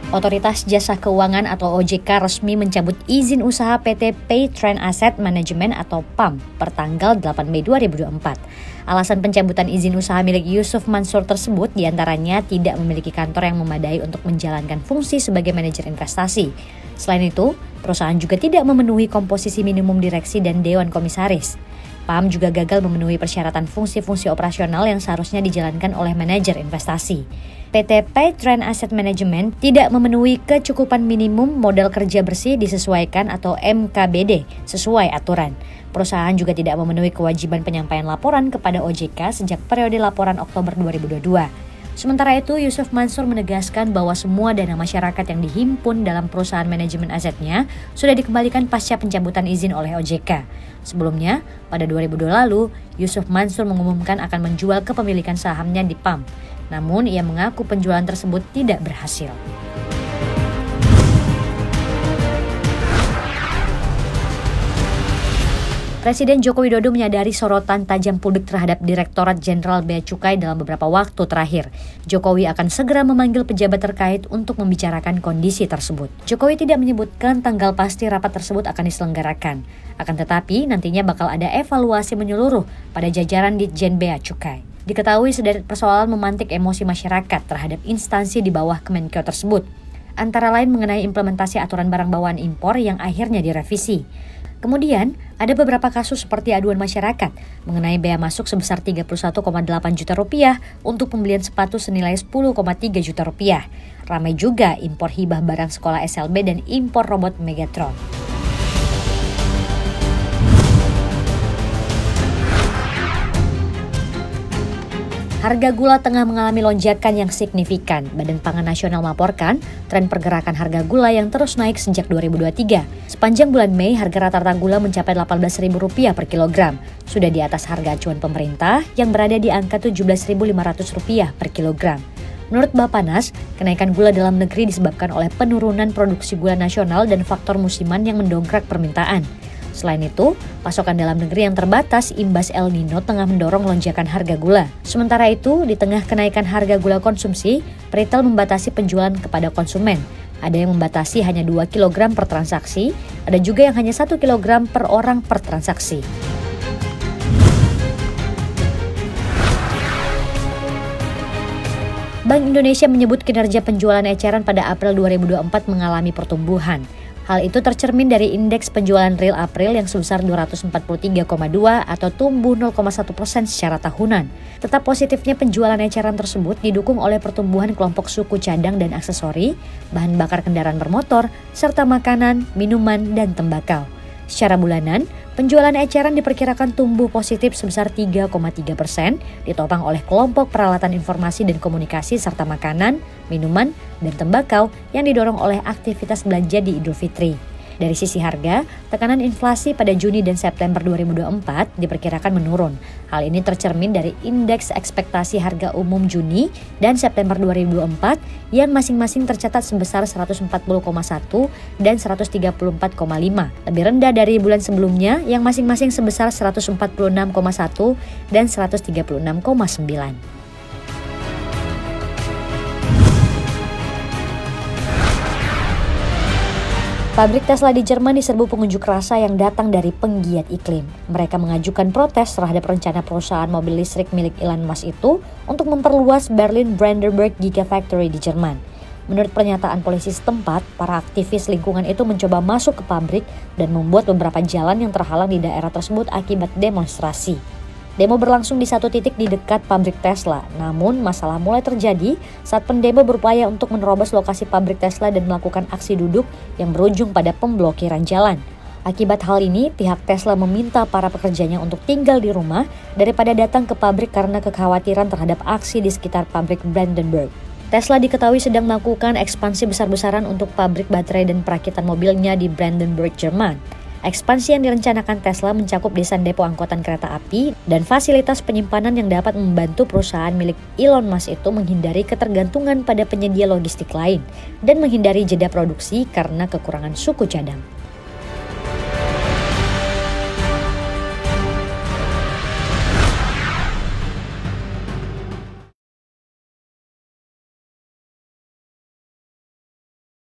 Otoritas Jasa Keuangan atau OJK resmi mencabut izin usaha PT Paytrend Asset Management atau PAM pertanggal 8 Mei 2024. Alasan pencabutan izin usaha milik Yusuf Mansur tersebut diantaranya tidak memiliki kantor yang memadai untuk menjalankan fungsi sebagai manajer investasi. Selain itu, perusahaan juga tidak memenuhi komposisi minimum direksi dan dewan komisaris. PAM juga gagal memenuhi persyaratan fungsi-fungsi operasional yang seharusnya dijalankan oleh manajer investasi. PT Paytrend Asset Management tidak memenuhi kecukupan minimum modal kerja bersih disesuaikan atau MKBD sesuai aturan. Perusahaan juga tidak memenuhi kewajiban penyampaian laporan kepada OJK sejak periode laporan Oktober 2022. Sementara itu, Yusuf Mansur menegaskan bahwa semua dana masyarakat yang dihimpun dalam perusahaan manajemen asetnya sudah dikembalikan pasca pencabutan izin oleh OJK. Sebelumnya, pada 2002 lalu, Yusuf Mansur mengumumkan akan menjual kepemilikan sahamnya di PAM. Namun, ia mengaku penjualan tersebut tidak berhasil. Presiden Joko Widodo menyadari sorotan tajam publik terhadap Direktorat Jenderal Bea Cukai dalam beberapa waktu terakhir. Jokowi akan segera memanggil pejabat terkait untuk membicarakan kondisi tersebut. Jokowi tidak menyebutkan tanggal pasti rapat tersebut akan diselenggarakan. Akan tetapi, nantinya bakal ada evaluasi menyeluruh pada jajaran Ditjen Bea Cukai. Diketahui sederet persoalan memantik emosi masyarakat terhadap instansi di bawah Kemenkeu tersebut. Antara lain mengenai implementasi aturan barang bawaan impor yang akhirnya direvisi. Kemudian, ada beberapa kasus seperti aduan masyarakat mengenai bea masuk sebesar 31,8 juta rupiah untuk pembelian sepatu senilai 10,3 juta rupiah. Ramai juga impor hibah barang sekolah SLB dan impor robot Megatron. Harga gula tengah mengalami lonjakan yang signifikan. Badan Pangan Nasional melaporkan tren pergerakan harga gula yang terus naik sejak 2023. Sepanjang bulan Mei, harga rata-rata gula mencapai Rp18.000 per kilogram. Sudah di atas harga acuan pemerintah yang berada di angka Rp17.500 per kilogram. Menurut Bappenas, kenaikan gula dalam negeri disebabkan oleh penurunan produksi gula nasional dan faktor musiman yang mendongkrak permintaan. Selain itu, pasokan dalam negeri yang terbatas imbas El Nino tengah mendorong lonjakan harga gula. Sementara itu, di tengah kenaikan harga gula konsumsi, Peritel membatasi penjualan kepada konsumen. Ada yang membatasi hanya 2 kg per transaksi, ada juga yang hanya 1 kg per orang per transaksi. Bank Indonesia menyebut kinerja penjualan eceran pada April 2024 mengalami pertumbuhan. Hal itu tercermin dari indeks penjualan real April yang sebesar 243,2 atau tumbuh 0,1% secara tahunan. Tetap positifnya penjualan eceran tersebut didukung oleh pertumbuhan kelompok suku cadang dan aksesori, bahan bakar kendaraan bermotor, serta makanan, minuman, dan tembakau. Secara bulanan, penjualan eceran diperkirakan tumbuh positif sebesar 3,3%, ditopang oleh kelompok peralatan informasi dan komunikasi serta makanan, minuman, dan tembakau yang didorong oleh aktivitas belanja di Idul Fitri. Dari sisi harga, tekanan inflasi pada Juni dan September 2024 diperkirakan menurun. Hal ini tercermin dari indeks ekspektasi harga umum Juni dan September 2024 yang masing-masing tercatat sebesar 140,1 dan 134,5. Lebih rendah dari bulan sebelumnya yang masing-masing sebesar 146,1 dan 136,9. Pabrik Tesla di Jerman diserbu pengunjuk rasa yang datang dari penggiat iklim. Mereka mengajukan protes terhadap rencana perusahaan mobil listrik milik Elon Musk itu untuk memperluas Berlin Brandenburg Gigafactory di Jerman. Menurut pernyataan polisi setempat, para aktivis lingkungan itu mencoba masuk ke pabrik dan membuat beberapa jalan yang terhalang di daerah tersebut akibat demonstrasi. Demo berlangsung di satu titik di dekat pabrik Tesla, namun masalah mulai terjadi saat pendemo berupaya untuk menerobos lokasi pabrik Tesla dan melakukan aksi duduk yang berujung pada pemblokiran jalan. Akibat hal ini, pihak Tesla meminta para pekerjanya untuk tinggal di rumah daripada datang ke pabrik karena kekhawatiran terhadap aksi di sekitar pabrik Brandenburg. Tesla diketahui sedang melakukan ekspansi besar-besaran untuk pabrik baterai dan perakitan mobilnya di Brandenburg, Jerman. Ekspansi yang direncanakan Tesla mencakup desain depo angkutan kereta api dan fasilitas penyimpanan yang dapat membantu perusahaan milik Elon Musk itu menghindari ketergantungan pada penyedia logistik lain dan menghindari jeda produksi karena kekurangan suku cadang.